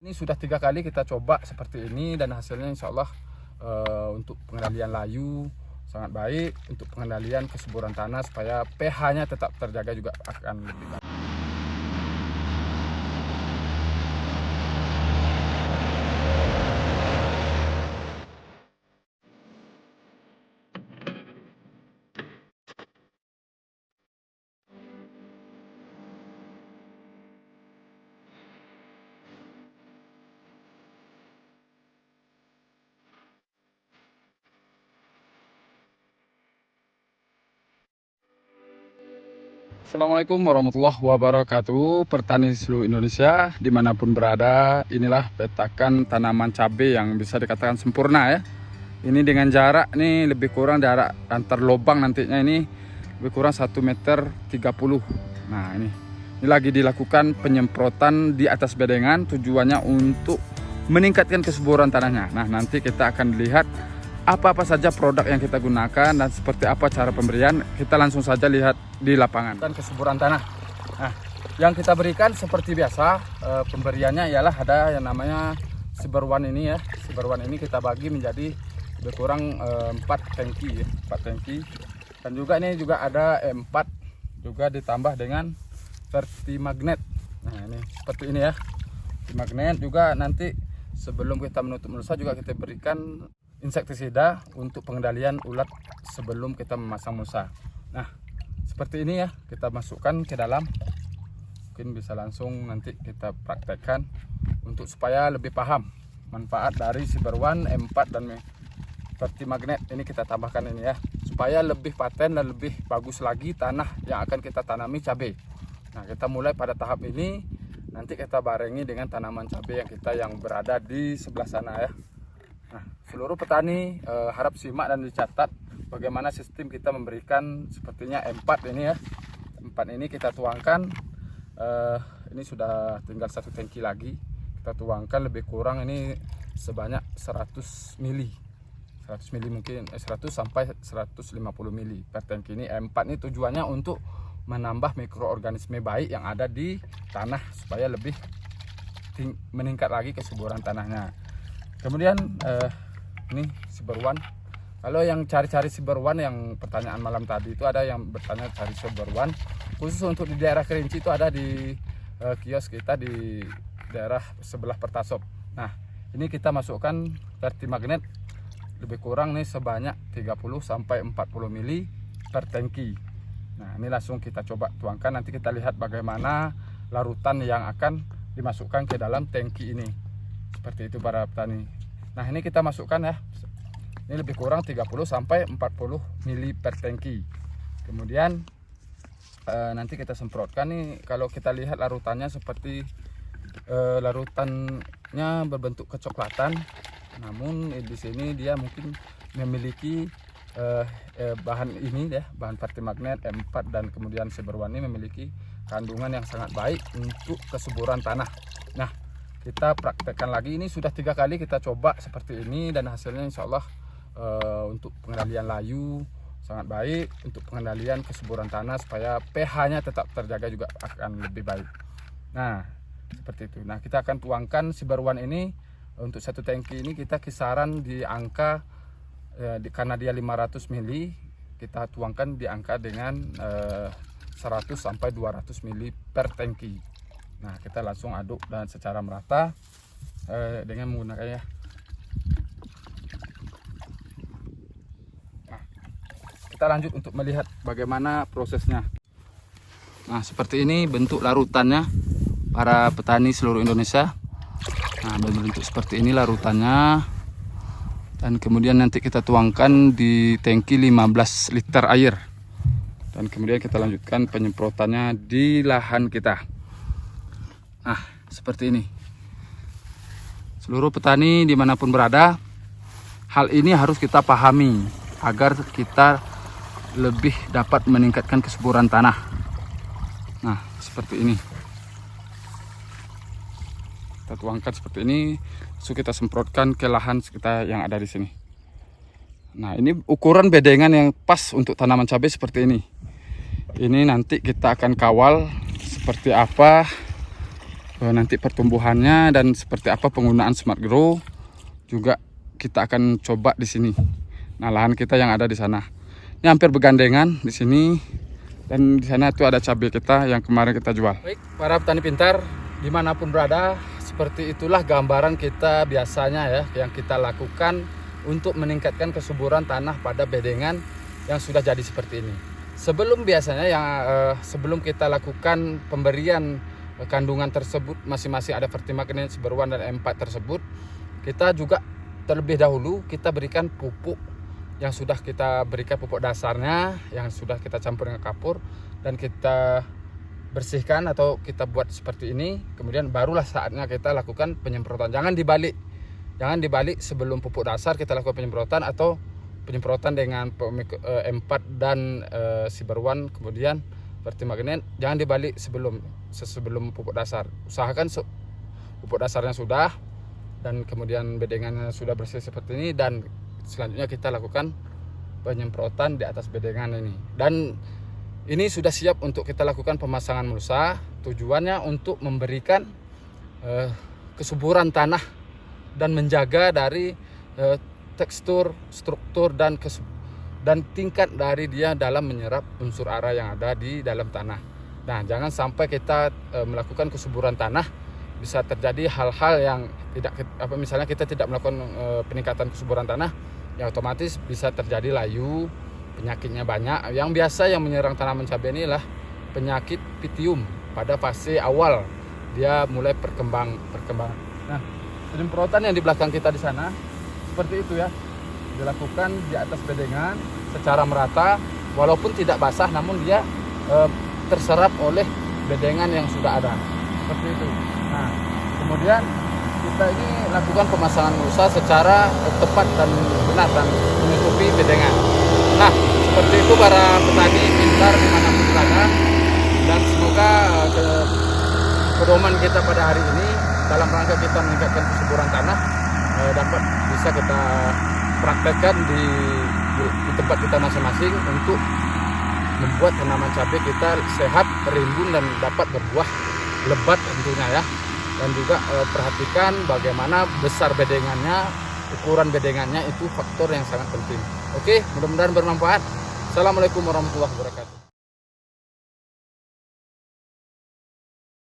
Ini sudah 3 kali kita coba seperti ini dan hasilnya insya Allah untuk pengendalian layu sangat baik, untuk pengendalian kesuburan tanah supaya pH-nya tetap terjaga juga akan lebih baik. Assalamualaikum warahmatullahi wabarakatuh, petani seluruh Indonesia dimanapun berada. Inilah petakan tanaman cabai yang bisa dikatakan sempurna ya. Ini dengan jarak nih lebih kurang jarak antar lubang nantinya ini lebih kurang 1,30 meter. Nah ini lagi dilakukan penyemprotan di atas bedengan, tujuannya untuk meningkatkan kesuburan tanahnya. Nah nanti kita akan lihat apa-apa saja produk yang kita gunakan dan seperti apa cara pemberian. Kita langsung saja lihat di lapangan. Dan kesuburan tanah. Nah, yang kita berikan seperti biasa, pemberiannya ialah ada yang namanya Super One ini ya. Super One ini kita bagi menjadi lebih kurang 4 tangki ya, 4 tangki. Dan juga ini juga ada 4 juga ditambah dengan Verti Magnet. Nah, ini seperti ini ya. Verti Magnet juga nanti sebelum kita menutup mulsa juga kita berikan insektisida untuk pengendalian ulat sebelum kita memasang mulsa. Nah, seperti ini ya, kita masukkan ke dalam. Mungkin bisa langsung nanti kita praktekkan untuk supaya lebih paham manfaat dari Super One, M4 dan Verti Magnet. Ini kita tambahkan ini ya, supaya lebih paten dan lebih bagus lagi tanah yang akan kita tanami cabai. Nah, kita mulai pada tahap ini, nanti kita barengi dengan tanaman cabai yang berada di sebelah sana ya. Nah, seluruh petani harap simak dan dicatat bagaimana sistem kita memberikan sepertinya M4 ini ya. M4 ini kita tuangkan, ini sudah tinggal 1 tangki lagi. Kita tuangkan lebih kurang ini sebanyak 100 mili. 100 mili mungkin 100 sampai 150 mili per tangki ini. M4 ini tujuannya untuk menambah mikroorganisme baik yang ada di tanah supaya lebih meningkat lagi kesuburan tanahnya. Kemudian ini Super One. Kalau yang cari-cari Super One yang pertanyaan malam tadi itu ada yang bertanya cari Super One. Khusus untuk di daerah Kerinci itu ada di kios kita di daerah sebelah Pertasop. Nah, ini kita masukkan Verti Magnet lebih kurang nih sebanyak 30 sampai 40 mili per tangki. Nah, ini langsung kita coba tuangkan, nanti kita lihat bagaimana larutan yang akan dimasukkan ke dalam tangki ini. Seperti itu para petani. Nah, ini kita masukkan ya. Ini lebih kurang 30 sampai 40 mili per tangki. Kemudian nanti kita semprotkan nih. Kalau kita lihat larutannya seperti larutannya berbentuk kecoklatan. Namun di sini dia mungkin memiliki bahan ini ya, bahan Verti Magnet M4 dan kemudian Super One ini memiliki kandungan yang sangat baik untuk kesuburan tanah. Nah, kita praktekkan lagi. Ini sudah 3 kali kita coba seperti ini dan hasilnya insya Allah untuk pengendalian layu sangat baik, untuk pengendalian kesuburan tanah supaya pH-nya tetap terjaga juga akan lebih baik. Nah, seperti itu. Nah, kita akan tuangkan Super One ini untuk 1 tangki ini kita kisaran di angka karena dia 500 mili, kita tuangkan di angka dengan 100 sampai 200 mili per tangki. Nah, kita langsung aduk dan secara merata dengan menggunakannya. Nah, kita lanjut untuk melihat bagaimana prosesnya. Nah, seperti ini bentuk larutannya para petani seluruh Indonesia. Nah, berbentuk seperti ini larutannya. Dan kemudian nanti kita tuangkan di tangki 15 liter air. Dan kemudian kita lanjutkan penyemprotannya di lahan kita. Nah, seperti ini. Seluruh petani dimanapun berada, hal ini harus kita pahami agar kita lebih dapat meningkatkan kesuburan tanah. Nah, seperti ini. Kita tuangkan seperti ini, lalu kita semprotkan ke lahan kita yang ada di sini. Nah, ini ukuran bedengan yang pas untuk tanaman cabai seperti ini. Ini nanti kita akan kawal seperti apa nanti pertumbuhannya dan seperti apa penggunaan Smart Grow juga kita akan coba di sini. Nah, lahan kita yang ada di sana ini hampir bergandengan di sini, dan di sana itu ada cabai kita yang kemarin kita jual. Baik, para petani pintar dimanapun berada, seperti itulah gambaran kita biasanya ya yang kita lakukan untuk meningkatkan kesuburan tanah pada bedengan yang sudah jadi seperti ini. Sebelum biasanya sebelum kita lakukan pemberian kandungan tersebut masing-masing ada Vertimagnesium, Cyber1 dan M4 tersebut, kita juga terlebih dahulu kita berikan pupuk yang sudah kita berikan, pupuk dasarnya yang sudah kita campur dengan kapur dan kita bersihkan atau kita buat seperti ini. Kemudian barulah saatnya kita lakukan penyemprotan. Jangan dibalik sebelum pupuk dasar kita lakukan penyemprotan atau penyemprotan dengan M4 dan Cyber1 kemudian Vertimagnesium, jangan dibalik sebelum pupuk dasar. Usahakan pupuk dasarnya sudah dan kemudian bedengannya sudah bersih seperti ini, dan selanjutnya kita lakukan penyemprotan di atas bedengan ini. Dan ini sudah siap untuk kita lakukan pemasangan mulsa. Tujuannya untuk memberikan kesuburan tanah dan menjaga dari tekstur, struktur dan tingkat dari dia dalam menyerap unsur hara yang ada di dalam tanah. Nah, jangan sampai kita melakukan kesuburan tanah bisa terjadi hal-hal yang misalnya kita tidak melakukan peningkatan kesuburan tanah, ya otomatis bisa terjadi layu, penyakitnya banyak. Yang biasa yang menyerang tanaman cabai inilah penyakit Pythium pada fase awal dia mulai perkembang. Nah, penyemprotan yang di belakang kita di sana seperti itu ya, dilakukan di atas bedengan secara merata, walaupun tidak basah namun dia terserap oleh bedengan yang sudah ada seperti itu. Nah, kemudian kita ini lakukan pemasangan mulsa secara tepat dan benar dan menutupi bedengan. Nah, seperti itu para petani pintar dimanapun berada, dan semoga pedoman kita pada hari ini dalam rangka kita meningkatkan kesuburan tanah dapat bisa kita praktekkan di tempat kita masing-masing untuk membuat tanaman cabai kita sehat, rimbun dan dapat berbuah lebat tentunya ya. Dan juga perhatikan bagaimana besar bedengannya, ukuran bedengannya itu faktor yang sangat penting. Oke, mudah-mudahan bermanfaat. Assalamualaikum warahmatullahi wabarakatuh.